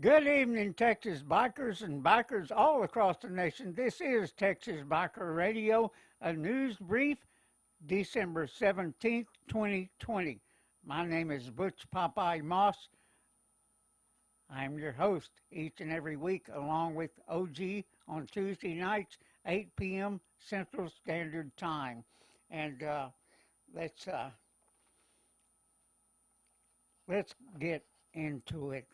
Good evening, Texas bikers and bikers all across the nation. This is Texas Biker Radio, a news brief, December 17th, 2020. My name is Butch Popeye Moss. I'm your host each and every week, along with OG on Tuesday nights, 8 p.m. Central Standard Time. And let's get into it.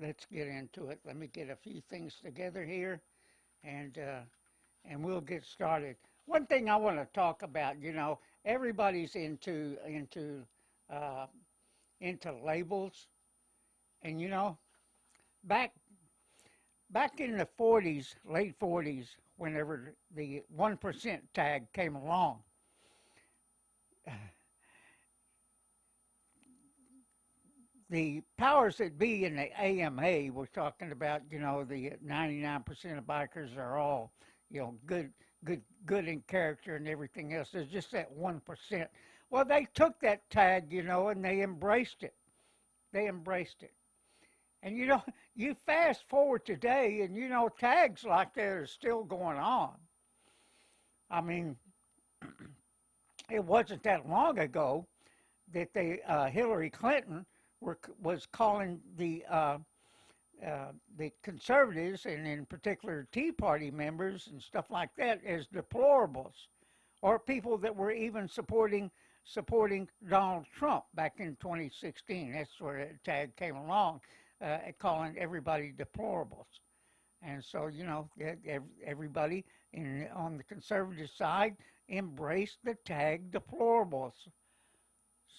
Let's get into it. Let me get a few things together here, and we'll get started. One thing I want to talk about, everybody's into labels, and back in the 40s, late 40s, whenever the 1% tag came along, the powers that be in the AMA were talking about, the 99% of bikers are all, good in character and everything else. There's just that 1%. Well, they took that tag, and they embraced it. They embraced it. And, you fast forward today, and, tags like that are still going on. I mean, it wasn't that long ago that Hillary Clinton was calling the conservatives, and in particular Tea Party members and stuff like that, as deplorables, or people that were even supporting Donald Trump back in 2016. That's where the tag came along, calling everybody deplorables. And so, everybody on the conservative side embraced the tag deplorables.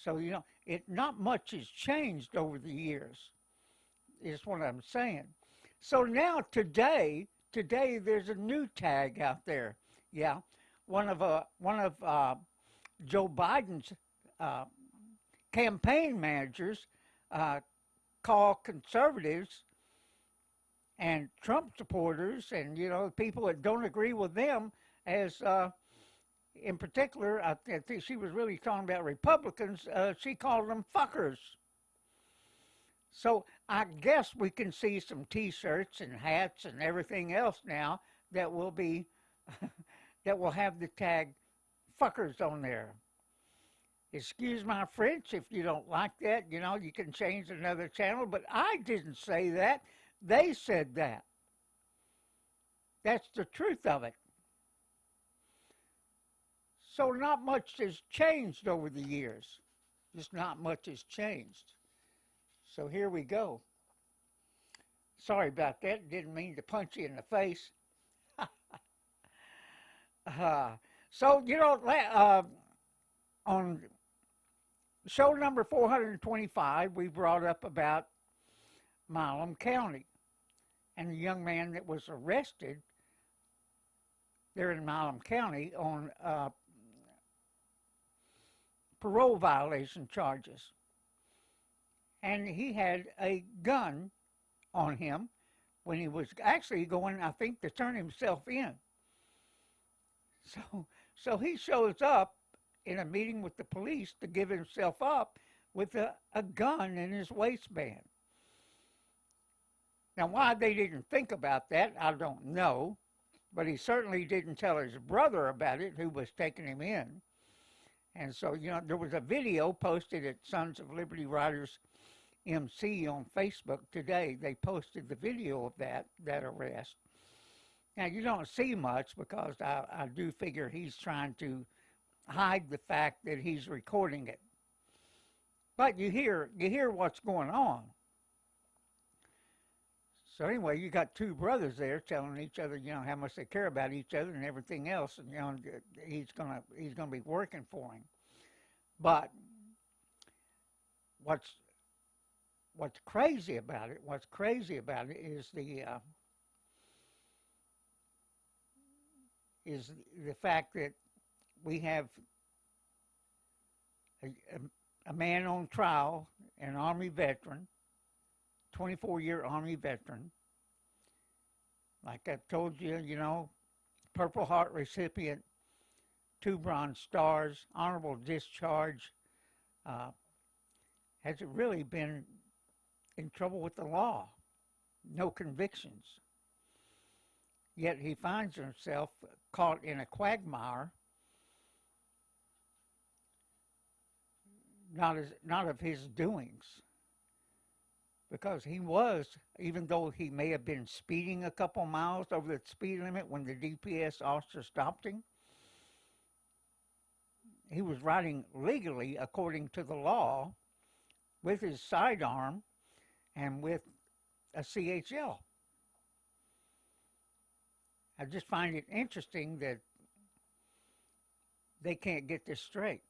So, not much has changed over the years, is what I'm saying. So now today there's a new tag out there. Yeah, one of Joe Biden's campaign managers call conservatives and Trump supporters and people that don't agree with them as in particular, I think she was really talking about Republicans. She called them fuckers. So I guess we can see some T-shirts and hats and everything else now that will be that will have the tag fuckers on there. Excuse my French if you don't like that. You can change another channel, but I didn't say that. They said that. That's the truth of it. So not much has changed over the years. Just not much has changed. So here we go. Sorry about that. Didn't mean to punch you in the face. So, on show number 425, we brought up about Milam County and the young man that was arrested there in Milam County on parole violation charges. And he had a gun on him when he was actually going, I think, to turn himself in. So he shows up in a meeting with the police to give himself up with a gun in his waistband. Now, why they didn't think about that, I don't know. But he certainly didn't tell his brother about it, who was taking him in. And so, there was a video posted at Sons of Liberty Riders MC on Facebook today. They posted the video of that arrest. Now, you don't see much because I do figure he's trying to hide the fact that he's recording it. But you hear what's going on. So anyway, you got two brothers there telling each other, how much they care about each other and everything else, and he's gonna be working for him. But what's crazy about it? What's crazy about it is the fact that we have a man on trial, an Army veteran. 24-year Army veteran. Like I told you, Purple Heart recipient, 2 Bronze Stars, honorable discharge. Has it really been in trouble with the law? no convictions. Yet he finds himself caught in a quagmire, not of his doings, because he was, even though he may have been speeding a couple miles over the speed limit when the DPS officer stopped him, he was riding legally according to the law with his sidearm and with a CHL. I just find it interesting that they can't get this straight.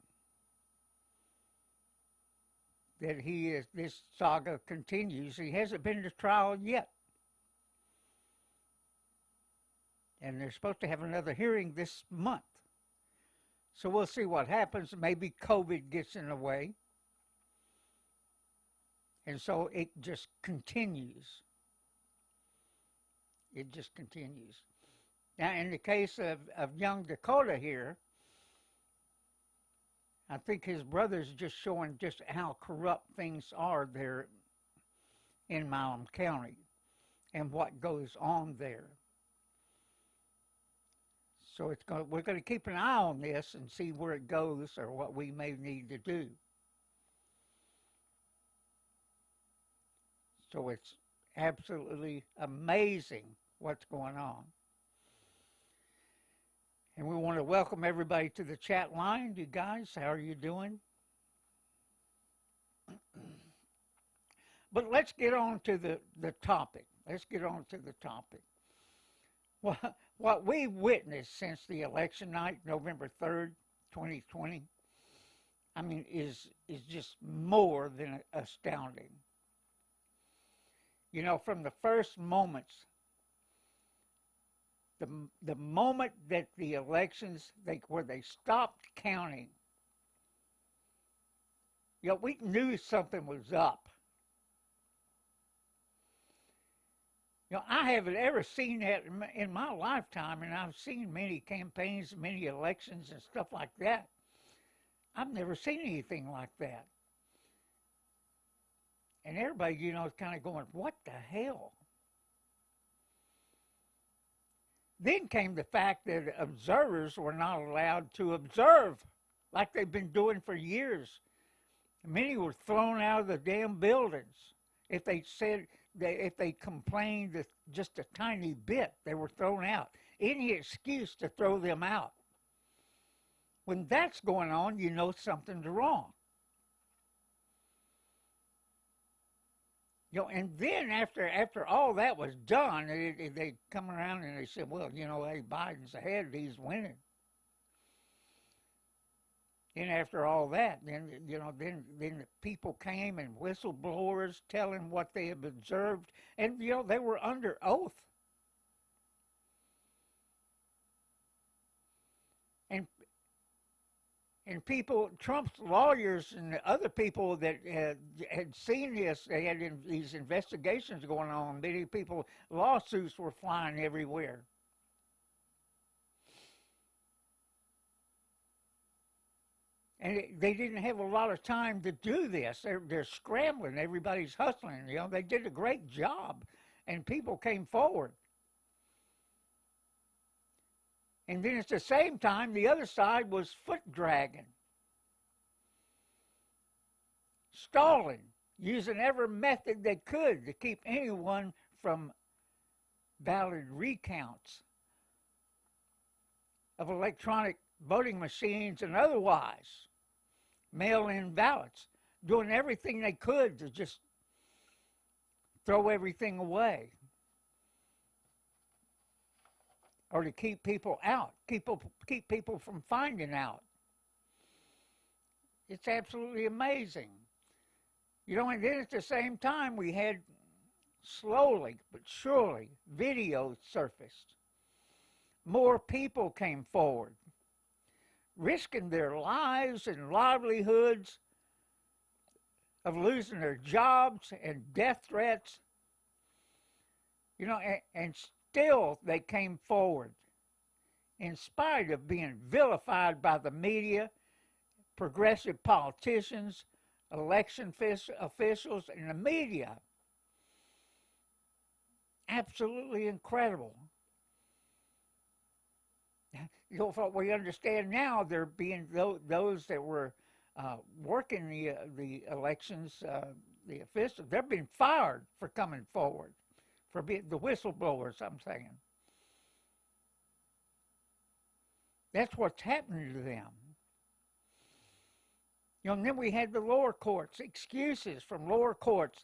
That this saga continues. He hasn't been to trial yet. And they're supposed to have another hearing this month. So we'll see what happens. Maybe COVID gets in the way. And so it just continues. It just continues. Now, in the case of young Dakota here, I think his brother's just showing just how corrupt things are there in Milam County and what goes on there. So we're going to keep an eye on this and see where it goes or what we may need to do. So it's absolutely amazing what's going on. And we want to welcome everybody to the chat line. You guys, how are you doing? But let's get on to the topic. Let's get on to the topic. What we've witnessed since the election night, November 3rd, 2020, I mean, is just more than astounding. You know, from the first moments, the moment that the elections, where they stopped counting, you know, we knew something was up. You know, I haven't ever seen that in my lifetime, and I've seen many campaigns, many elections and stuff like that. I've never seen anything like that. And everybody, you know, is kind of going, what the hell? Then came the fact that observers were not allowed to observe like they've been doing for years. Many were thrown out of the damn buildings. If they complained just a tiny bit, they were thrown out. Any excuse to throw them out. When that's going on, you know something's wrong. You know, and then after all that was done, they come around and they said, well, you know, hey, Biden's ahead, he's winning. And after all that, then the people came and whistleblowers telling what they had observed, and you know they were under oath. And people, Trump's lawyers and the other people that had seen this, they had these investigations going on. Many people, lawsuits were flying everywhere. And they didn't have a lot of time to do this. They're scrambling. Everybody's hustling. You know, they did a great job, and people came forward. And then at the same time, the other side was foot dragging, stalling, using every method they could to keep anyone from valid recounts of electronic voting machines and otherwise, mail-in ballots, doing everything they could to just throw everything away. Or to keep people out, keep people from finding out. It's absolutely amazing. You know, and then at the same time, we had slowly but surely videos surfaced. More people came forward, risking their lives and livelihoods, of losing their jobs and death threats. You know, and still they came forward in spite of being vilified by the media, progressive politicians, election officials, and the media. Absolutely incredible. You know, what we understand now, there being those that were working the elections, the officials, they're being fired for coming forward, for being the whistleblowers. I'm saying that's what's happening to them. You know, and then we had the lower courts, excuses from lower courts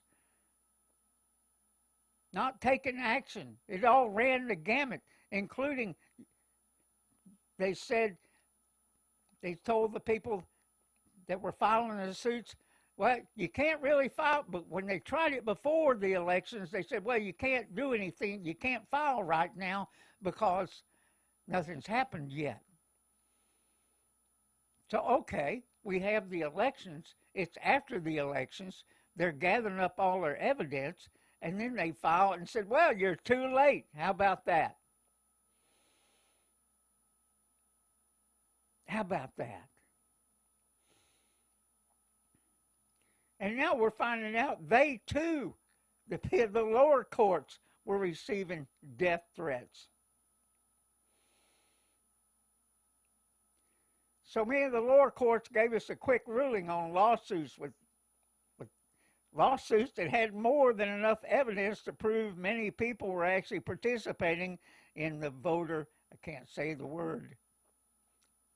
not taking action. It all ran the gamut, including they said, they told the people that were filing the suits, well, you can't really file, but when they tried it before the elections, they said, well, you can't do anything, you can't file right now because nothing's happened yet. So, okay, we have the elections, it's after the elections, they're gathering up all their evidence, and then they filed and said, well, you're too late. How about that? How about that? And now we're finding out they too, the lower courts, were receiving death threats. So many of the lower courts gave us a quick ruling on lawsuits with lawsuits that had more than enough evidence to prove many people were actually participating in the voter, I can't say the word,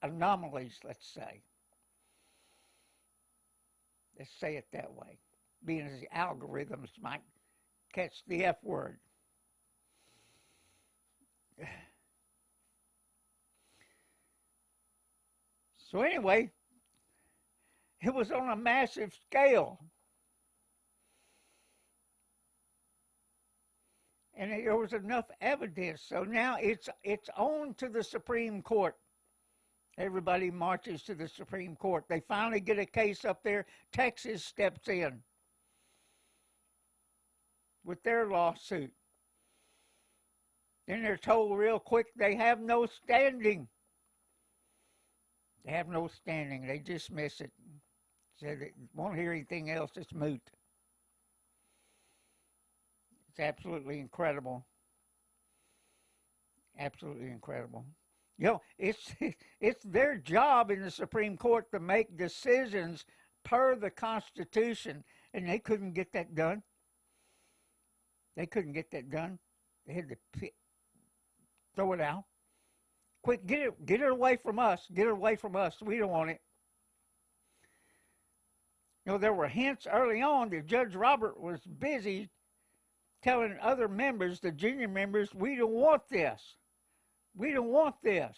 anomalies, let's say. Let's say it that way, being as the algorithms might catch the F word. So anyway, it was on a massive scale. And there was enough evidence. So now it's on to the Supreme Court. Everybody marches to the Supreme Court. They finally get a case up there. Texas steps in with their lawsuit. Then they're told real quick they have no standing. They have no standing. They dismiss it. Said they won't hear anything else. It's moot. It's absolutely incredible. Absolutely incredible. You know, it's their job in the Supreme Court to make decisions per the Constitution, and they couldn't get that done. They couldn't get that done. They had to throw it out. Quick, get it away from us. Get it away from us. We don't want it. You know, there were hints early on that Judge Robert was busy telling other members, the junior members, we don't want this. We don't want this.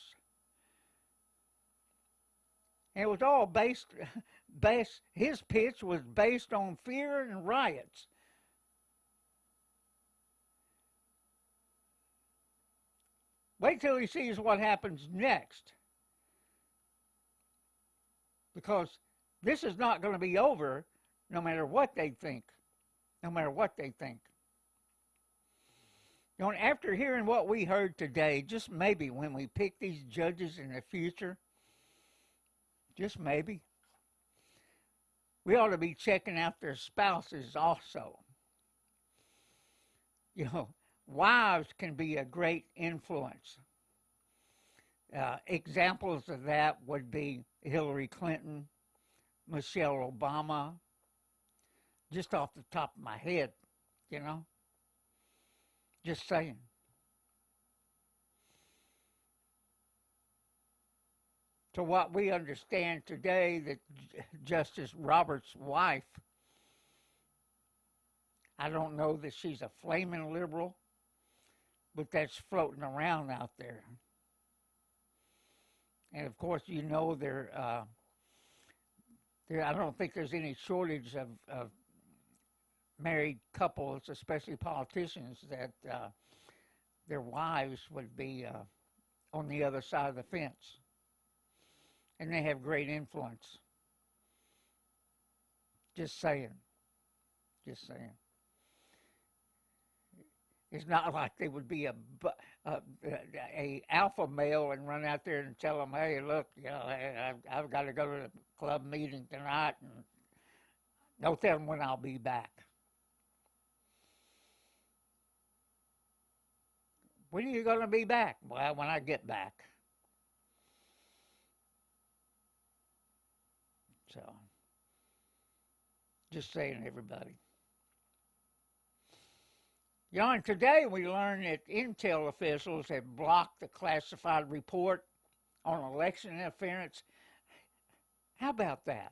And it was all based, his pitch was based on fear and riots. Wait till he sees what happens next. Because this is not going to be over no matter what they think. No matter what they think. You know, after hearing what we heard today, just maybe when we pick these judges in the future, just maybe, we ought to be checking out their spouses also. You know, wives can be a great influence. Examples of that would be Hillary Clinton, Michelle Obama, just off the top of my head, you know. Just saying. To what we understand today, that Justice Roberts' wife, I don't know that she's a flaming liberal, but that's floating around out there. And of course, you know, I don't think there's any shortage of married couples, especially politicians, that their wives would be on the other side of the fence. And they have great influence. Just saying. Just saying. It's not like they would be a alpha male and run out there and tell them, hey, look, you know, I've got to go to the club meeting tonight, and don't tell them when I'll be back. When are you going to be back? Well, when I get back. So, just saying, everybody. You know, and today we learned that Intel officials have blocked the classified report on election interference. How about that?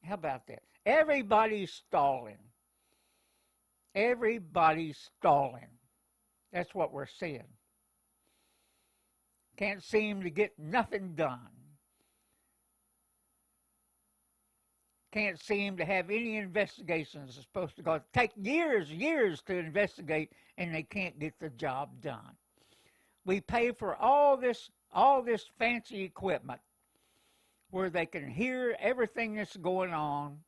How about that? Everybody's stalling. Everybody's stalling. That's what we're seeing. Can't seem to get nothing done. Can't seem to have any investigations. It's supposed to go take years to investigate, and they can't get the job done. We pay for all this fancy equipment where they can hear everything that's going on,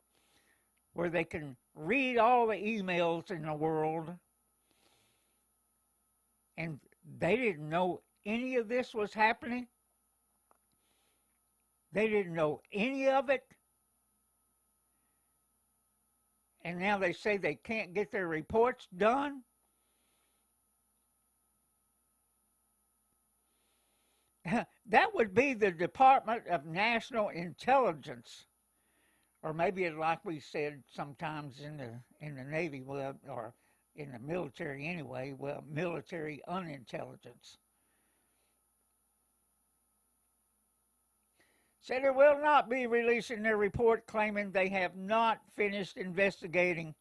where they can read all the emails in the world, and they didn't know any of this was happening. They didn't know any of it. And now they say they can't get their reports done. That would be the Department of National Intelligence, or maybe like we said sometimes in the Navy, well, or in the military anyway, well, military unintelligence. Said it will not be releasing their report, claiming they have not finished investigating.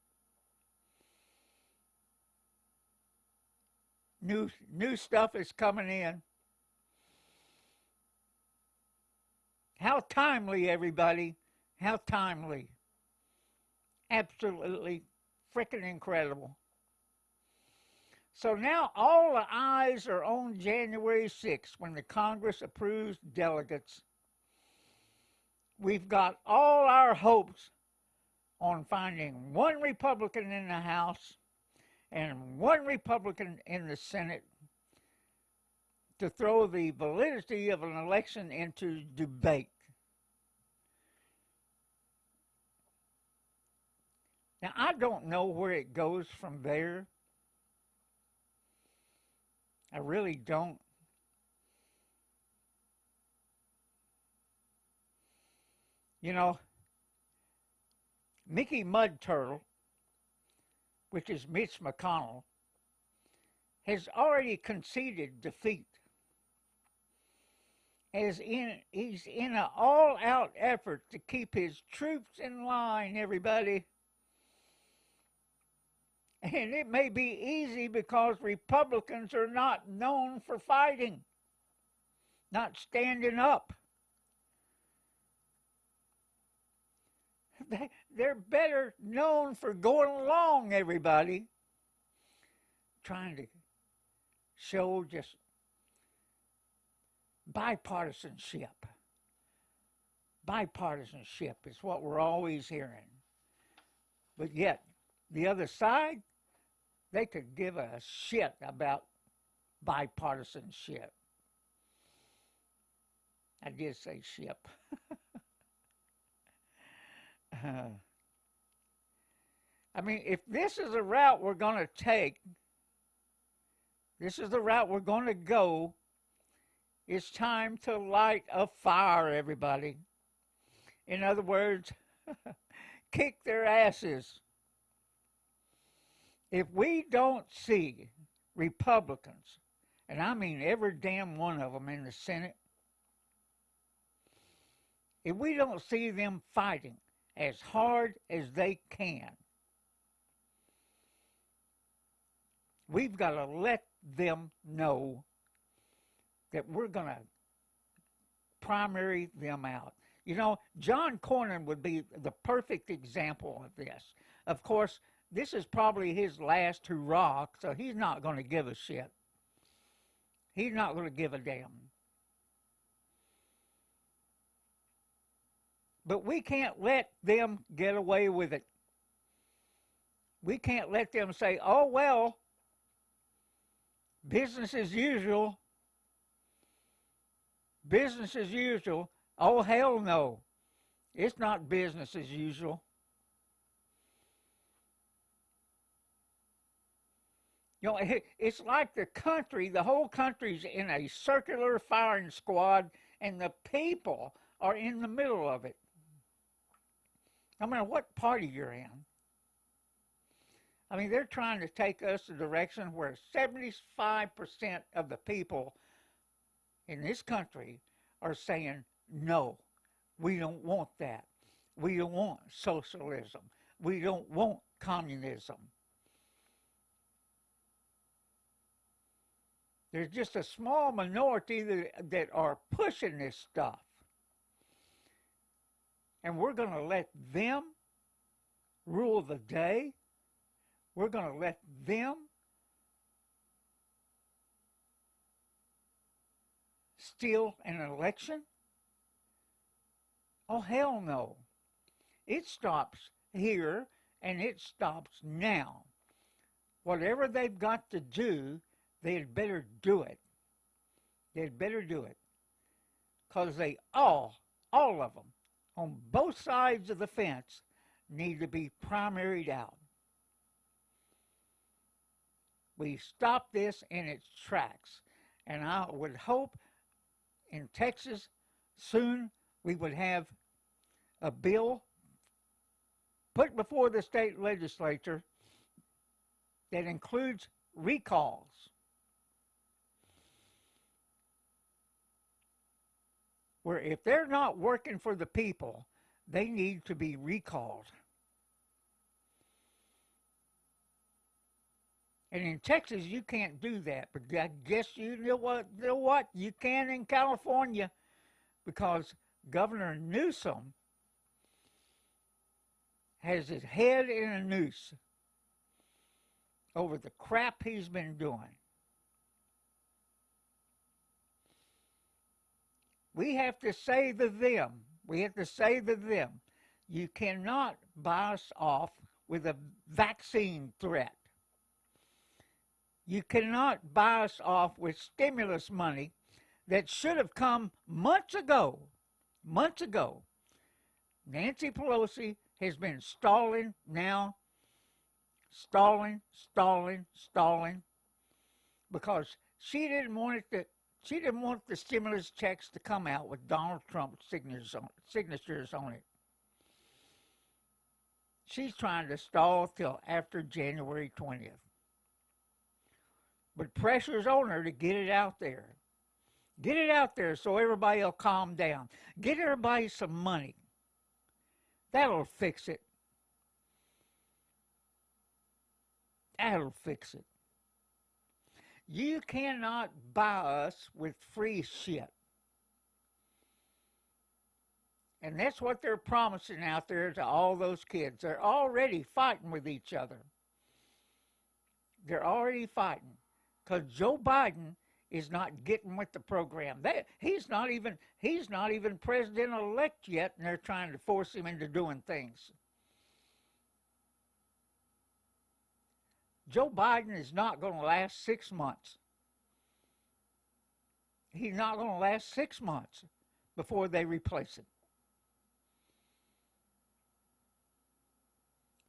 New stuff is coming in. How timely, everybody. How timely. Absolutely freaking incredible. So now all the eyes are on January 6th when the Congress approves delegates. We've got all our hopes on finding one Republican in the House and one Republican in the Senate to throw the validity of an election into debate. Now, I don't know where it goes from there. I really don't. You know, Mickey Mud Turtle, which is Mitch McConnell, has already conceded defeat. He's in an all-out effort to keep his troops in line, everybody. And it may be easy because Republicans are not known for fighting, not standing up. They're better known for going along, everybody. Trying to show just bipartisanship. Bipartisanship is what we're always hearing. But yet, the other side, they could give a shit about bipartisanship. I did say ship. I mean, if this is the route we're going to take, this is the route we're going to go, it's time to light a fire, everybody. In other words, kick their asses. If we don't see Republicans, and I mean every damn one of them in the Senate, if we don't see them fighting as hard as they can, we've got to let them know that we're going to primary them out. You know, John Cornyn would be the perfect example of this. Of course, this is probably his last hurrah, so he's not going to give a shit. He's not going to give a damn. But we can't let them get away with it. We can't let them say, oh, well, business as usual. Business as usual. Oh, hell no. It's not business as usual. You know, it's like the whole country's in a circular firing squad, and the people are in the middle of it. No matter what party you're in. I mean, they're trying to take us a direction where 75% of the people in this country are saying, no, we don't want that. We don't want socialism. We don't want communism. There's just a small minority that are pushing this stuff. And we're going to let them rule the day. We're going to let them steal an election. Oh, hell no. It stops here, and it stops now. Whatever they've got to do, they'd better do it. They'd better do it. Because they all of them, on both sides of the fence, need to be primaried out. We stop this in its tracks. And I would hope in Texas soon we would have a bill put before the state legislature that includes recalls. Where if they're not working for the people, they need to be recalled. And in Texas, you can't do that. But I guess you know what? You can in California, because Governor Newsom has his head in a noose over the crap he's been doing. We have to say to them, you cannot buy us off with a vaccine threat. You cannot buy us off with stimulus money that should have come months ago. Months ago. Nancy Pelosi has been stalling, because she didn't want the stimulus checks to come out with Donald Trump's signatures on it. She's trying to stall till after January 20th. But pressure's on her to get it out there. Get it out there so everybody will calm down. Get everybody some money. That'll fix it. That'll fix it. You cannot buy us with free shit. And that's what they're promising out there to all those kids. They're already fighting with each other. They're already fighting. Because Joe Biden is not getting with the program. He's not even president-elect yet, and they're trying to force him into doing things. Joe Biden is not going to last 6 months. He's not going to last 6 months before they replace him.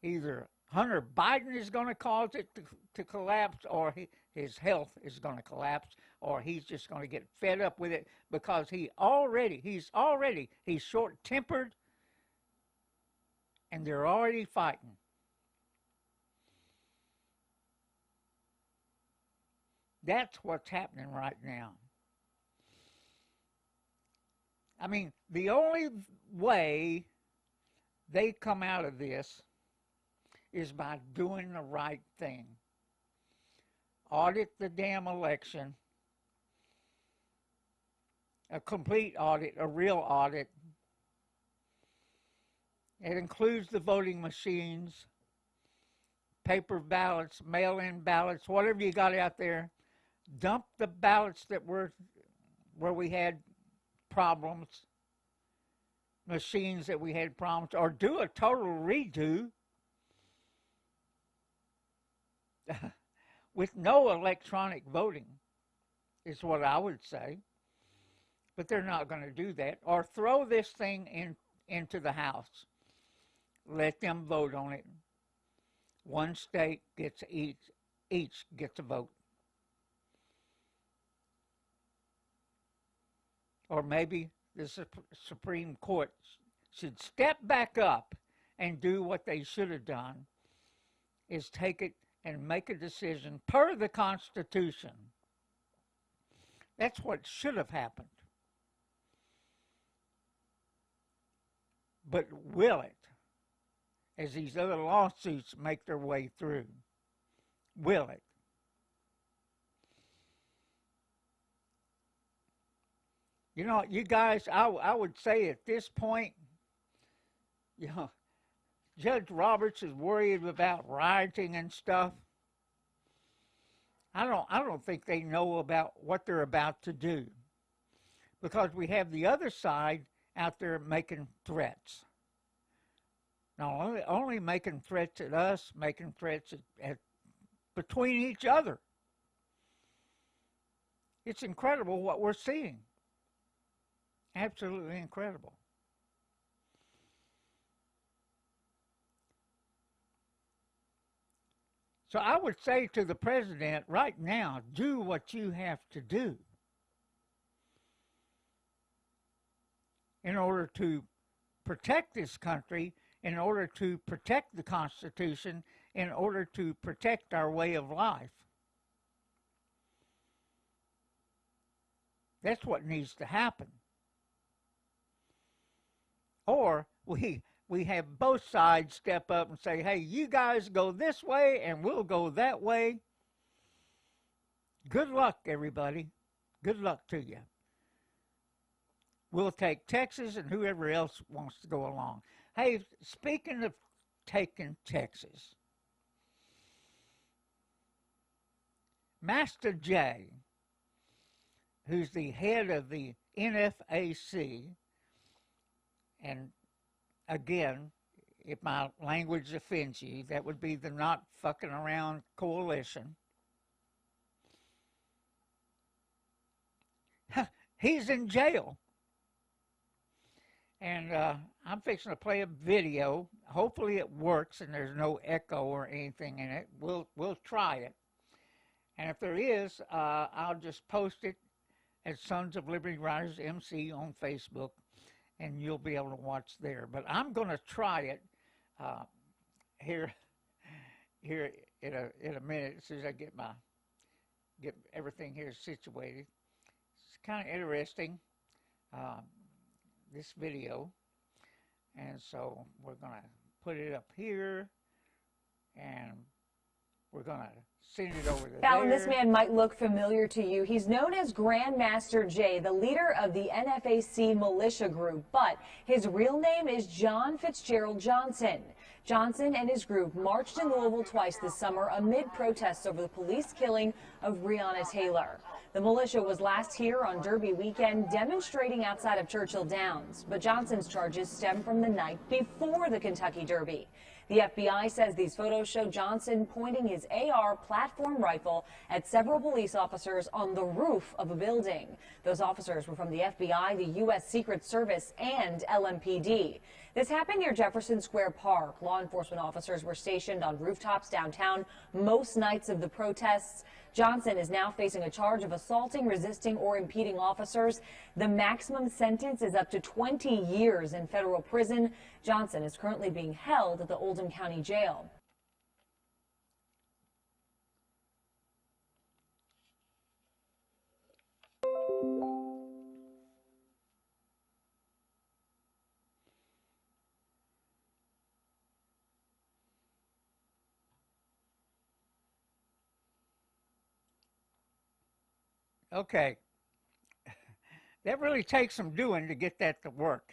Either Hunter Biden is going to cause it to collapse, or his health is going to collapse, or he's just going to get fed up with it because he's short-tempered, and they're already fighting. That's what's happening right now. I mean, the only way they come out of this is by doing the right thing. Audit the damn election. A complete audit, a real audit. It includes the voting machines, paper ballots, mail-in ballots, whatever you got out there. Dump the ballots that were where we had problems, machines that we had problems, or do a total redo with no electronic voting, is what I would say. But they're not going to do that. Or throw this thing into the House. Let them vote on it. One state gets each each get to vote. Or maybe the Supreme Court should step back up and do what they should have done, is take it and make a decision per the Constitution. That's what should have happened. But will it, as these other lawsuits make their way through? Will it? You know, you guys, I would say at this point, you know, Judge Roberts is worried about rioting and stuff. I don't think they know about what they're about to do, because we have the other side out there making threats. Not only making threats at us, making threats at between each other. It's incredible what we're seeing. Absolutely incredible. So I would say to the president right now, do what you have to do in order to protect this country, in order to protect the Constitution, in order to protect our way of life. That's what needs to happen. Or we have both sides step up and say, hey, you guys go this way and we'll go that way. Good luck, everybody. Good luck to you. We'll take Texas and whoever else wants to go along. Hey, speaking of taking Texas, Master J, who's the head of the NFAC, and again, if my language offends you, that would be the Not Fucking Around Coalition. He's in jail. And I'm fixing to play a video. Hopefully it works and there's no echo or anything in it. We'll try it. And if there is, I'll just post it at Sons of Liberty Riders MC on Facebook, and you'll be able to watch there. But I'm going to try it here in a minute, as soon as I get everything here situated. It's kind of interesting, this video, and so we're going to put it up here, and we're going to send it over to Alan, there. this man might look familiar to you. He's known as Grandmaster Jay, the leader of the NFAC militia group, but his real name is John Fitzgerald Johnson. Johnson and his group marched in Louisville twice this summer amid protests over the police killing of Breonna Taylor. The militia was last here on Derby weekend demonstrating outside of Churchill Downs, but Johnson's charges stem from the night before the Kentucky Derby. The FBI says these photos show Johnson pointing his AR platform rifle at several police officers on the roof of a building. Those officers were from the FBI, the U.S. Secret Service, and LMPD. This happened near Jefferson Square Park. Law enforcement officers were stationed on rooftops downtown most nights of the protests. Johnson is now facing a charge of assaulting, resisting, or impeding officers. The maximum sentence is up to 20 years in federal prison. Johnson is currently being held at the Oldham County Jail. Okay, that really takes some doing to get that to work,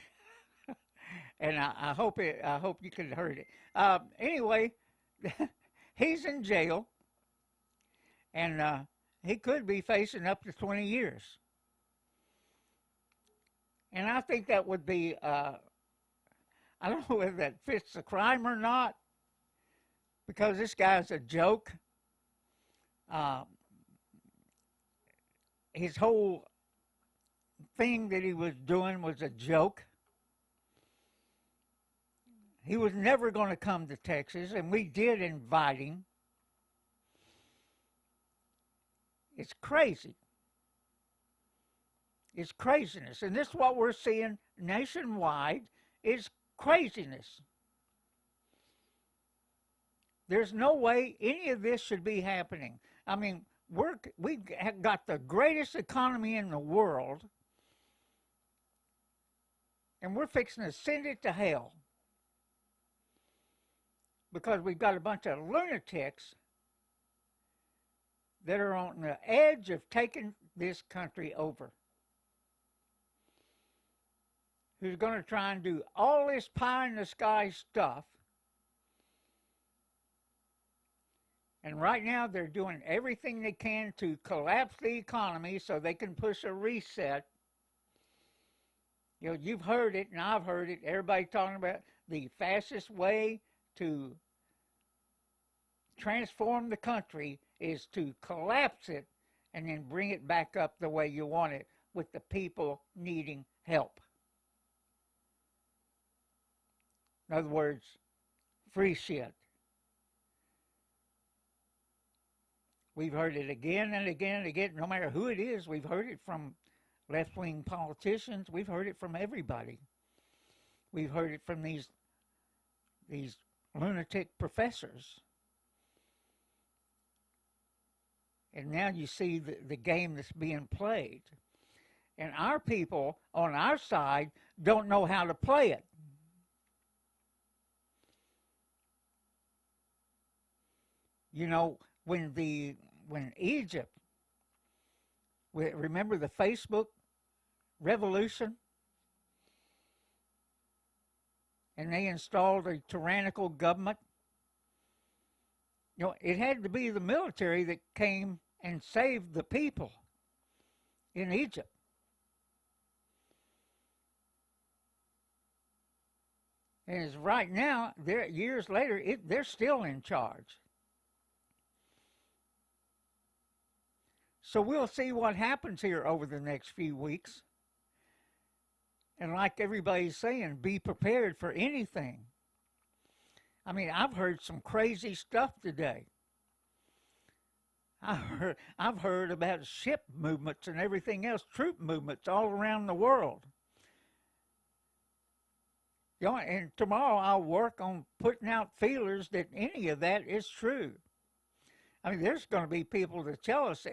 and I hope you could have heard it. Anyway, he's in jail, and he could be facing up to 20 years. And I think that would be, I don't know whether that fits the crime or not, because this guy's a joke. His whole thing that he was doing was a joke. He was never going to come to Texas, and we did invite him. It's crazy. It's craziness. And this is what we're seeing nationwide is craziness. There's no way any of this should be happening. I mean, we've got the greatest economy in the world, and we're fixing to send it to hell because we've got a bunch of lunatics that are on the edge of taking this country over, who's going to try and do all this pie-in-the-sky stuff. And right now, they're doing everything they can to collapse the economy so they can push a reset. You know, you've heard it, and I've heard it. Everybody talking about the fastest way to transform the country is to collapse it and then bring it back up the way you want it, with the people needing help. In other words, free shit. We've heard it again and again and again. No matter who it is, we've heard it from left-wing politicians. We've heard it from everybody. We've heard it from these lunatic professors. And now you see the game that's being played. And our people on our side don't know how to play it. You know, when Egypt, remember the Facebook revolution? And they installed a tyrannical government. You know, it had to be the military that came and saved the people in Egypt. And as right now, years later, they're still in charge. So we'll see what happens here over the next few weeks. And like everybody's saying, be prepared for anything. I mean, I've heard some crazy stuff today. I've heard about ship movements and everything else, troop movements all around the world. You know, and tomorrow I'll work on putting out feelers that any of that is true. I mean, there's going to be people that tell us,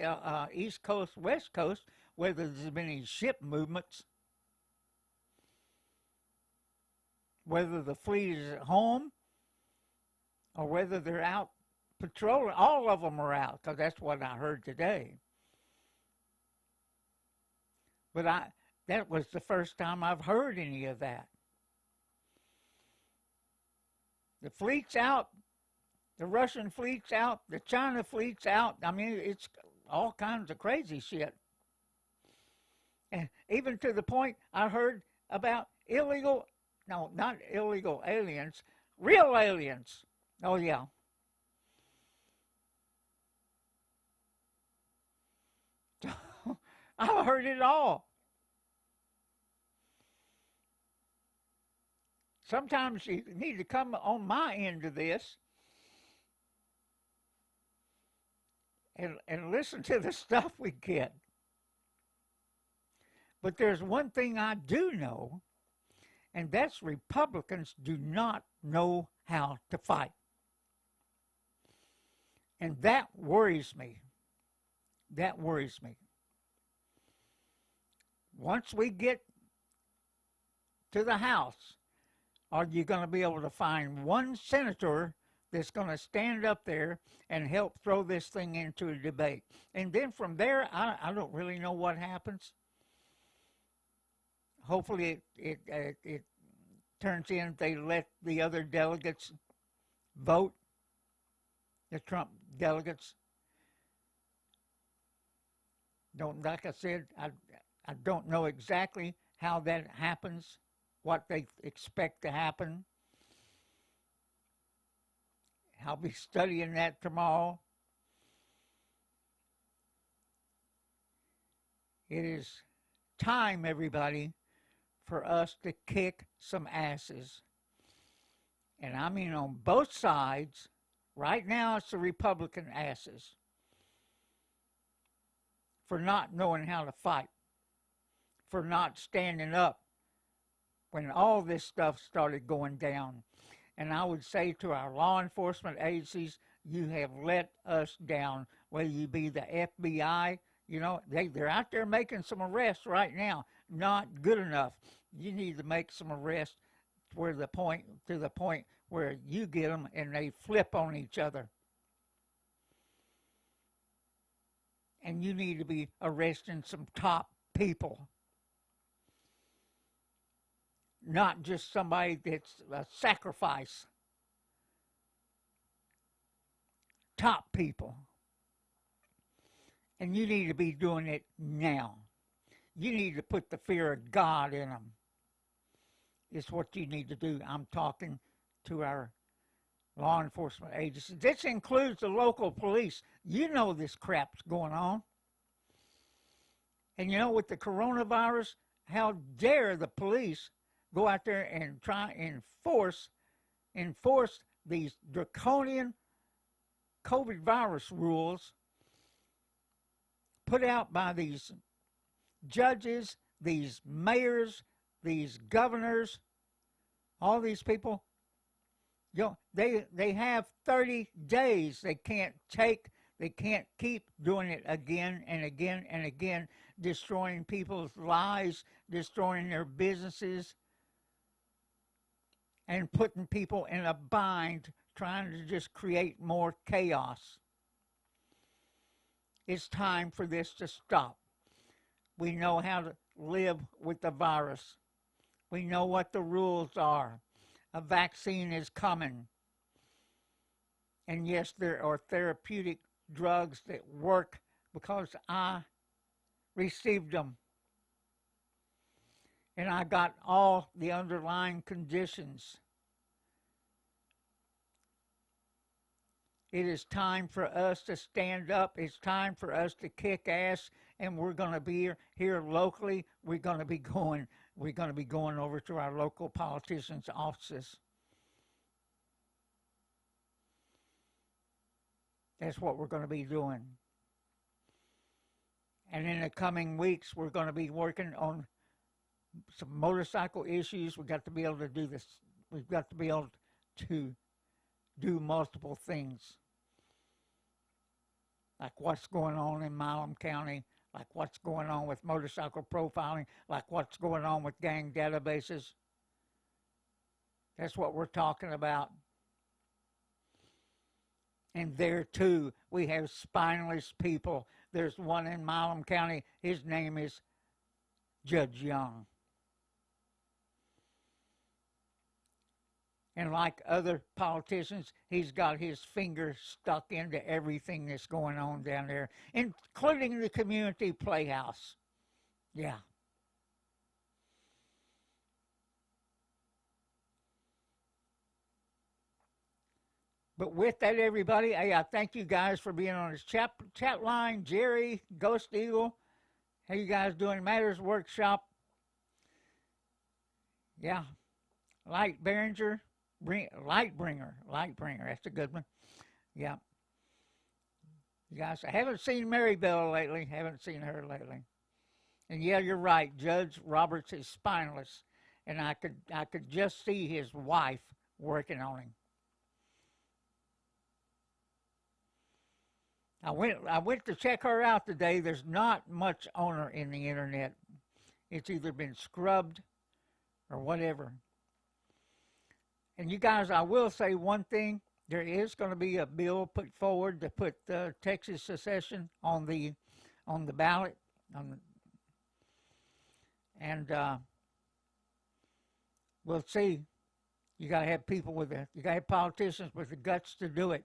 East Coast, West Coast, whether there's been any ship movements, whether the fleet is at home, or whether they're out patrolling. All of them are out, because that's what I heard today. But that was the first time I've heard any of that. The fleet's out. The Russian fleet's out. The China fleet's out. I mean, it's all kinds of crazy shit. And even to the point I heard about not illegal aliens, real aliens. Oh, yeah. I've heard it all. Sometimes you need to come on my end of this and listen to the stuff we get. But there's one thing I do know, and that's Republicans do not know how to fight. And that worries me. That worries me. Once we get to the House, are you going to be able to find one senator that's going to stand up there and help throw this thing into a debate? And then from there, I don't really know what happens. Hopefully it turns in, they let the other delegates vote, the Trump delegates. Like I said, I don't know exactly how that happens, what they expect to happen. I'll be studying that tomorrow. It is time, everybody, for us to kick some asses. And I mean on both sides. Right now it's the Republican asses. for not knowing how to fight, for not standing up when all this stuff started going down. And I would say to our law enforcement agencies, you have let us down, whether you be the FBI, you know, they're out there making some arrests right now. Not good enough. You need to make some arrests to the point where you get them and they flip on each other. And you need to be arresting some top people. Not just somebody that's a sacrifice. Top people. And you need to be doing it now. You need to put the fear of God in them. It's what you need to do. I'm talking to our law enforcement agencies. This includes the local police. You know this crap's going on. And you know, with the coronavirus, how dare the police go out there and try and enforce these draconian COVID virus rules put out by these judges, these mayors, these governors, all these people. You know, they have 30 days. They can't keep doing it again and again and again, destroying people's lives, destroying their businesses, and putting people in a bind, trying to just create more chaos. It's time for this to stop. We know how to live with the virus. We know what the rules are. A vaccine is coming. And yes, there are therapeutic drugs that work because I received them. And I got all the underlying conditions. It is time for us to stand up. It's time for us to kick ass, and we're going to be here locally. We're going to be going over to our local politicians' offices. That's what we're going to be doing. And in the coming weeks, we're going to be working on some motorcycle issues. We've got to be able to do this. We've got to be able to do multiple things. Like what's going on in Milam County, like what's going on with motorcycle profiling, like what's going on with gang databases. That's what we're talking about. And there, too, we have spineless people. There's one in Milam County. His name is Judge Young. And like other politicians, he's got his finger stuck into everything that's going on down there, including the community playhouse. Yeah. But with that, everybody, hey, I thank you guys for being on this chat line. Jerry, Ghost Eagle, how you guys doing? Matters Workshop. Yeah. Light Behringer. Lightbringer, that's a good one. Yeah. You guys, I haven't seen Mary Bell lately. Haven't seen her lately. And yeah, you're right. Judge Roberts is spineless, and I could just see his wife working on him. I went to check her out today. There's not much on her in the internet. It's either been scrubbed or whatever. And you guys, I will say one thing. There is going to be a bill put forward to put Texas secession on the ballot. We'll see. You got to have you got to have politicians with the guts to do it.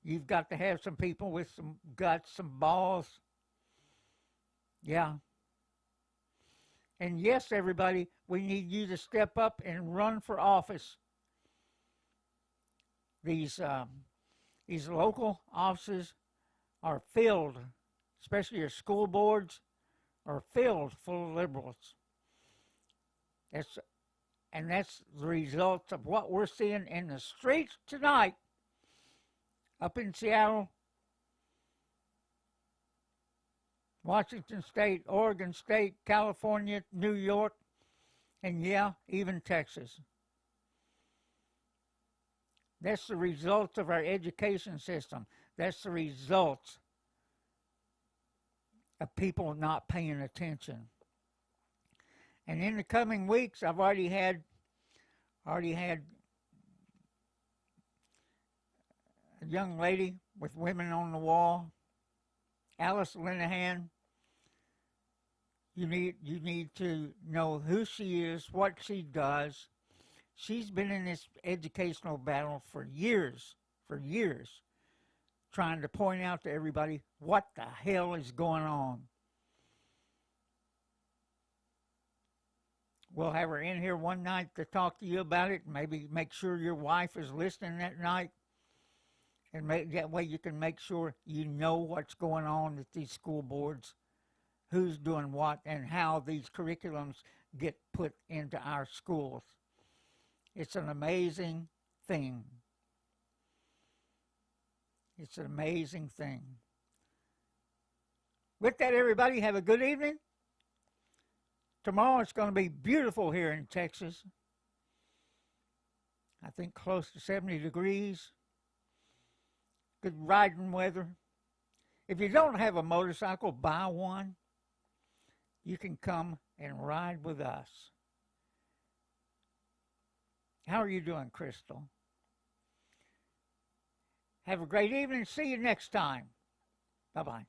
You've got to have some people with some guts, some balls. Yeah. And yes, everybody, we need you to step up and run for office. These local offices are filled, especially your school boards, are filled full of liberals. That's the results of what we're seeing in the streets tonight up in Seattle, Washington State, Oregon State, California, New York, and yeah, even Texas. That's the result of our education system. That's the result of people not paying attention. And in the coming weeks, I've already had a young lady with Women on the Wall, Alice Linehan. You need to know who she is, what she does. She's been in this educational battle for years, trying to point out to everybody what the hell is going on. We'll have her in here one night to talk to you about it. Maybe make sure your wife is listening that night. And that way you can make sure you know what's going on at these school boards, who's doing what, and how these curriculums get put into our schools. It's an amazing thing. It's an amazing thing. With that, everybody, have a good evening. Tomorrow it's going to be beautiful here in Texas. I think close to 70 degrees. Good riding weather. If you don't have a motorcycle, buy one. You can come and ride with us. How are you doing, Crystal? Have a great evening. See you next time. Bye-bye.